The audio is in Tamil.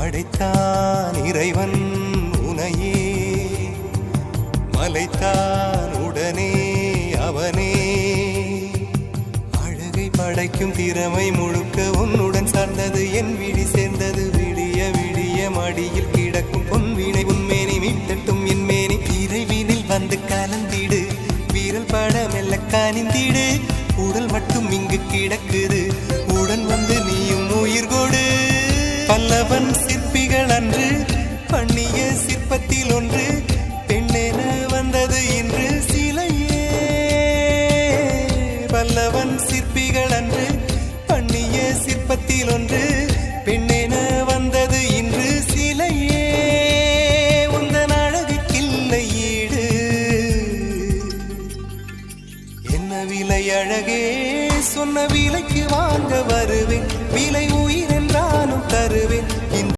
படைத்தான் இறைவன் உனையே, மலைத்தான் உடனே அவனே. அழகை படைக்கும் திறமை முழுக்க உன்னுடன் சார்ந்தது, என் விழி சேர்ந்தது. விடிய விடிய மடியில் கிடக்கும் பொன்வினை உன்மேனி மீட்டட்டும் என் மேனி. இறைவினில் வந்து கலந்திடு, வீரல் பட மெல்ல காணிந்திடு. உடல் மட்டும் இங்கு கிடக்குது, உடன் வந்து நீயும் உயிர் கொடு. பல்லவன் சிற்பிகள் அன்று பண்ணிய சிற்பத்தில் ஒன்று